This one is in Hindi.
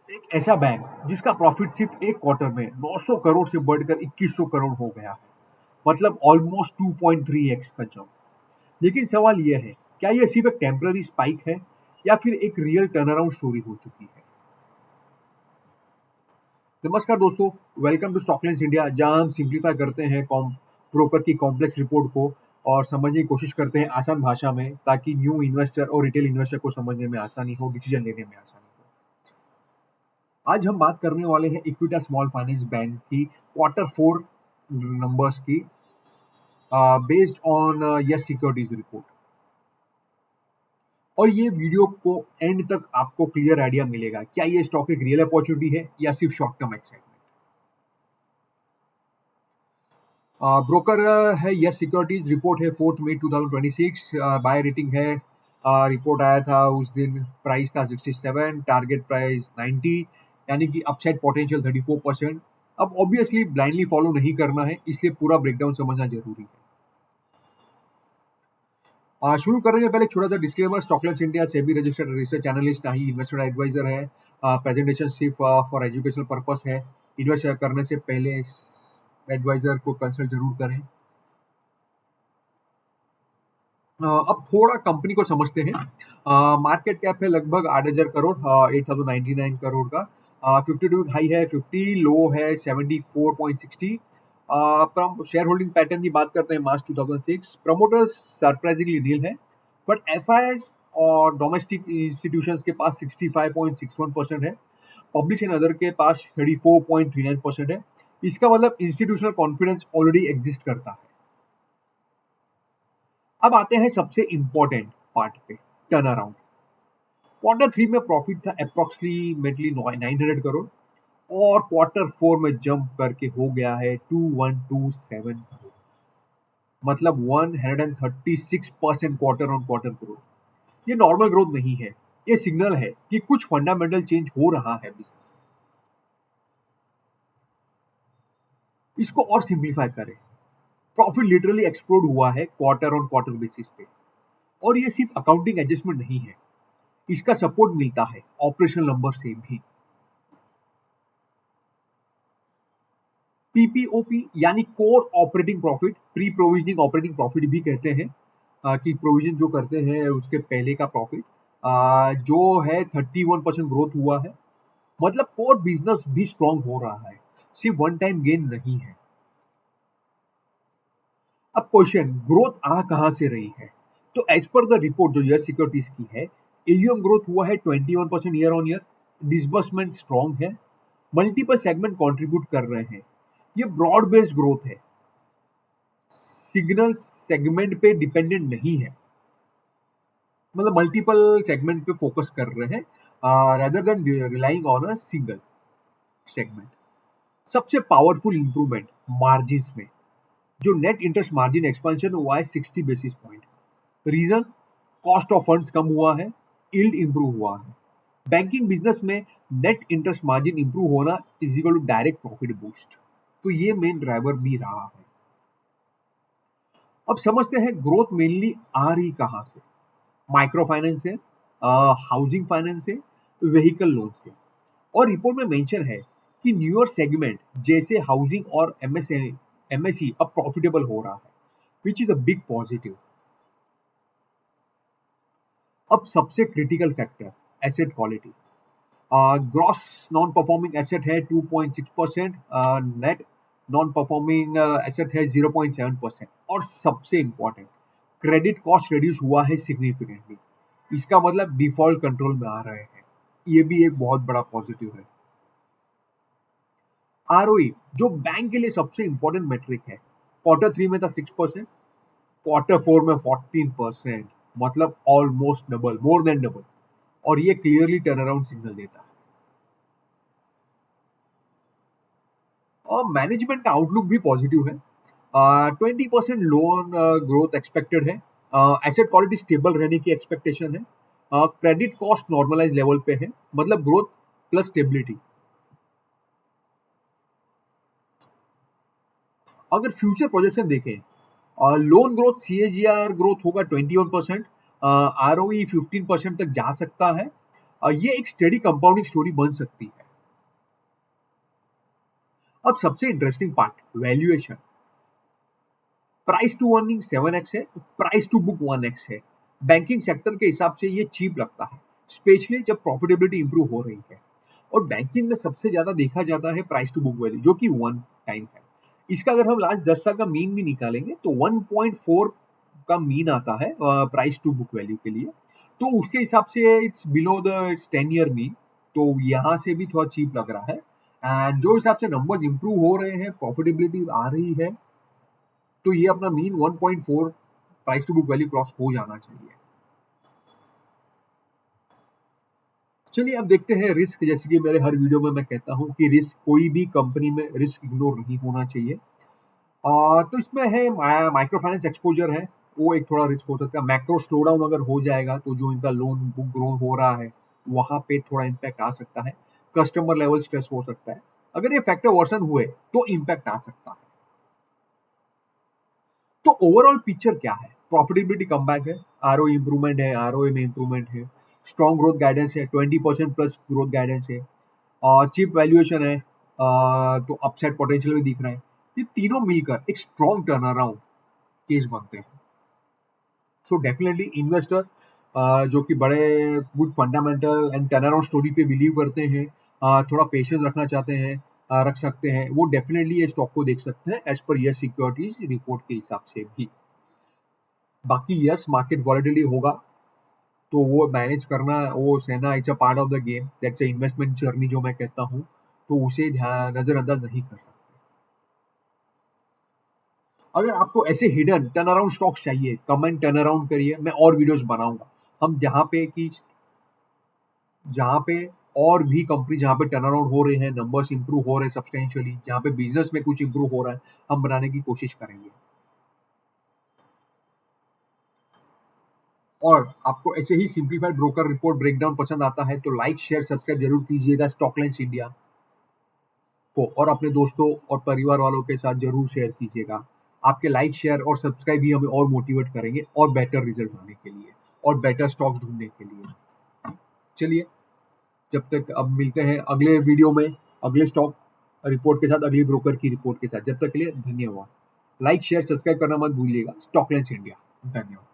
एक ऐसा बैंक जिसका प्रॉफिट सिर्फ एक क्वार्टर में 900 करोड़ से बढ़कर 2100 करोड़ हो गया है, मतलब ऑलमोस्ट 2.3x का जंप। लेकिन सवाल यह है, क्या यह सिर्फ एक टेम्पररी स्पाइक है या फिर एक रियल टर्न अराउंड स्टोरी हो चुकी है? नमस्कार दोस्तों, वेलकम टू स्टॉकलाइंस इंडिया, जहां हम सिंप्लीफाई करते हैं ब्रोकर की कॉम्प्लेक्स रिपोर्ट को और समझने की कोशिश करते हैं आसान भाषा में, ताकि न्यू इन्वेस्टर और रिटेल इन्वेस्टर को समझने में आसानी हो, डिसीजन लेने में आसानी हो। आज हम बात करने वाले हैं इक्विटा स्मॉल फाइनेंस बैंक की क्वार्टर 4 नंबर्स की, based on yes securities report. और ये वीडियो को एंड तक आपको क्लियर आइडिया मिलेगा, क्या ये स्टॉक एक रियल अपॉर्चुनिटी है या सिर्फ शॉर्ट टर्म एक्साइटमेंट। ब्रोकर है यस सिक्योरिटीज, रिपोर्ट है 4 मई 2026, बाय रेटिंग है। रिपोर्ट आया था उस दिन, प्राइस था 67, टारगेट प्राइस 90, यानी कि अपसाइड पोटेंशियल 34%। अब ऑब्वियसली ब्लाइंडली फॉलो नहीं करना है, इसलिए पूरा ब्रेकडाउन समझना जरूरी है। शुरू करने से पहले एक छोटा सा disclaimer, Stocklines India SEBI registered research analyst नहीं इन्वेस्टमेंट एडवाइजर है। प्रेजेंटेशन सिर्फ फॉर एजुकेशनल पर्पस है। इन्वेस्ट करने से पहले एडवाइजर को कंसल्ट जरूर करें। अब थोड़ा कंपनी को समझते हैं। मार्केट कैप है लगभग 8,000 करोड़, 8,099 करोड़ का। 52 हाई है 50, लो है 74.60। शेयर होल्डिंग पैटर्न की बात करते हैं मार्च 2006। प्रमोटर्स सरप्राइजिंगली नील है, बट एफआईआई और डोमेस्टिक इंस्टीट्यूशंस के पास 65.61% है। पब्लिश एंड अदर के पास 34.39% है। इसका मतलब इंस्टीट्यूशनल कॉन्फिडेंस ऑलरेडी एग्जिस्ट करता है। अब आते हैं सबसे इंपॉर्टेंट पार्ट पे, टर्न अराउंड। क्वार्टर 3 में प्रॉफिट था अप्रोक्सीमेटली 900 करोड़, और क्वार्टर 4 में जंप करके हो गया है 2127 करोड़, मतलब 136% क्वार्टर ऑन क्वार्टर ग्रोथ। ये नॉर्मल ग्रोथ नहीं है, ये सिग्नल है कि कुछ फंडामेंटल चेंज हो रहा है बिजनेस में। इसको और सिंप्लीफाई करें, प्रॉफिट लिटरली एक्सप्लोड हुआ है क्वार्टर ऑन क्वार्टर बेसिस पे, और ये सिर्फ अकाउंटिंग एडजस्टमेंट नहीं है, इसका सपोर्ट मिलता है ऑपरेशनल नंबर से भी। पीपीओपी यानी core operating profit, pre provisioning operating profit भी कहते हैं, कि प्रोविजन जो करते हैं उसके पहले का प्रॉफिट, जो है 31% ग्रोथ हुआ है। मतलब कोर बिजनेस भी स्ट्रांग हो रहा है, सिर्फ वन टाइम गेन नहीं है। अब क्वेश्चन, ग्रोथ आ कहां से रही है? तो एज पर द रिपोर्ट जो यस सिक्योरिटीज की है, एयूएम ग्रोथ हुआ है 21% year on year. Disbursement strong है, मल्टीपल सेगमेंट कंट्रीब्यूट कर रहे हैं। ये ब्रॉड बेस्ड ग्रोथ है, सिग्नल सेगमेंट पे डिपेंडेंट नहीं है, मतलब मल्टीपल सेगमेंट पे फोकस कर रहे हैं rather than relying on a single segment. सबसे पावरफुल इंप्रूवमेंट मार्जिन्स में, जो नेट इंटरेस्ट मार्जिन एक्सपेंशन हुआ है 60 basis point. Reason, cost of funds कम हुआ है, यील्ड इंप्रूव हुआ है। बैंकिंग बिजनेस में नेट इंटरेस्ट मार्जिन इंप्रूव होना is equal to direct profit boost, तो ये मेन ड्राइवर भी रहा है। अब समझते हैं ग्रोथ मेनली आ रही कहां से। माइक्रो फाइनेंस से, हाउसिंग फाइनेंस से, व्हीकल लोन से। और रिपोर्ट में मेंशन है कि न्यूअर सेगमेंट जैसे हाउसिंग और एमएसई अब प्रॉफिटेबल हो रहा है, which is a big positive. अब सबसे critical factor, asset quality. Gross non performing asset है 2.6%, नेट नॉन परफॉर्मिंग एसेट है 0.7%, और सबसे इंपॉर्टेंट, क्रेडिट कॉस्ट रिड्यूस हुआ है सिग्निफिकेंटली। इसका मतलब डिफॉल्ट कंट्रोल में आ रहे हैं, ये भी एक बहुत बड़ा पॉजिटिव है। आरओई, जो बैंक के लिए सबसे इंपॉर्टेंट मेट्रिक है, क्वार्टर 3 में था 6%, क्वार्टर 4 में 14%, मतलब almost double, more than double, और ये क्लियरली टर्न अराउंड सिग्नल देता है। और मैनेजमेंट का आउटलुक भी पॉजिटिव है, 20% लोन ग्रोथ एक्सपेक्टेड है, एसेट क्वालिटी स्टेबल रहने की एक्सपेक्टेशन है, क्रेडिट कॉस्ट नॉर्मलाइज लेवल पे है, मतलब ग्रोथ प्लस स्टेबिलिटी। अगर फ्यूचर प्रोजेक्शन देखें, लोन ग्रोथ सीएजीआर ग्रोथ होगा 21%, आरओई 15% तक जा सकता है, ये एक स्टडी कंपाउंडिंग स्टोरी बन सकती है। अब सबसे interesting part, valuation. Price to earning 7x है, प्राइस टू बुक 1x है। बैंकिंग सेक्टर के हिसाब से ये चीप लगता है, स्पेशली जब प्रॉफिटेबिलिटी इंप्रूव हो रही है। और बैंकिंग में सबसे ज्यादा देखा जाता है प्राइस टू बुक वैल्यू, जो कि 1 टाइम है। इसका अगर हम लास्ट 10 साल का मीन भी निकालेंगे तो 1.4 का मीन आता है प्राइस टू बुक वैल्यू के लिए। तो उसके हिसाब से it's below the 10 year mean, तो यहाँ से भी थोड़ा चीप लग रहा है। एंड जो हिसाब से नंबर्स इंप्रूव हो रहे हैं, प्रॉफिटेबिलिटी आ रही है, तो ये अपना mean 1.4 price to book value cross हो जाना चाहिए। चलिए अब देखते हैं रिस्क। जैसे कि मेरे हर वीडियो में मैं कहता हूँ कि रिस्क, कोई भी कंपनी में रिस्क इग्नोर नहीं होना चाहिए। तो इसमें है माइक्रो फाइनेंस एक्सपोजर है, वो एक थोड़ा रिस्क हो सकता है। मैक्रो स्लो डाउन अगर हो जाएगा तो जो इनका लोन बुक ग्रो हो रहा है वहां पे थोड़ा इम्पैक्ट आ सकता है। कस्टमर लेवल स्ट्रेस हो सकता है। अगर ये फैक्टर वर्सन हुए तो इम्पैक्ट आ सकता है। तो ओवरऑल पिक्चर क्या है? प्रॉफिटेबिलिटी कमबैक है, आरओ इंप्रूवमेंट है, आरओए में इंप्रूवमेंट है, स्ट्रॉन्ग ग्रोथ गाइडेंस है, 20% प्लस ग्रोथ गाइडेंस है, और चीप वैल्यूएशन है, तो अपसाइड पोटेंशियल भी दिख रहा है। ये तीनों मिलकर एक स्ट्रॉन्ग टर्न अराउंड केस बनते हैं। सो डेफिनेटली इन्वेस्टर जो कि बड़े good fundamental and turn around story पे बिलीव करते हैं, थोड़ा पेशेंस रखना चाहते हैं, रख सकते हैं, वो डेफिनेटली ये स्टॉक को देख सकते हैं as per yes securities report के हिसाब से भी। बाकी यस, मार्केट वॉलेटिलिटी होगा, तो वो मैनेज करना, वो सहना, it's a part of the game, that's a investment journey जो मैं कहता हूँ, तो उसे ध्यान नजरअंदाज नहीं कर सकते। अगर आपको ऐसे हिडन टर्न अराउंड स्टॉक्स चाहिए, कमेंट टर्न अराउंड करिए, मैं और वीडियोस बनाऊंगा। हम जहाँ पे और भी कंपनी जहाँ पे टर्न अराउंड हो रहे हैं, नंबर्स इंप्रूव हो रहे हैं सब्सटेंशियली, जहाँ पे बिजनेस में कुछ इंप्रूव हो रहा है, हम बनाने की कोशिश करेंगे। और आपको ऐसे ही सिंप्लीफाइड ब्रोकर रिपोर्ट ब्रेकडाउन पसंद आता है तो लाइक शेयर सब्सक्राइब जरूर कीजिएगा स्टॉकलाइंस इंडिया को, और अपने दोस्तों और परिवार वालों के साथ जरूर शेयर कीजिएगा। आपके लाइक शेयर और सब्सक्राइब ही हमें और मोटिवेट करेंगे और बेटर रिजल्ट लाने के लिए और बेटर स्टॉक्स ढूंढने के लिए। चलिए, जब तक अब मिलते हैं अगले वीडियो में, अगले स्टॉक रिपोर्ट के साथ, अगली ब्रोकर की रिपोर्ट के साथ। जब तक के लिए धन्यवाद। लाइक शेयर सब्सक्राइब करना मत भूलिएगा। स्टॉकलाइंस इंडिया। धन्यवाद।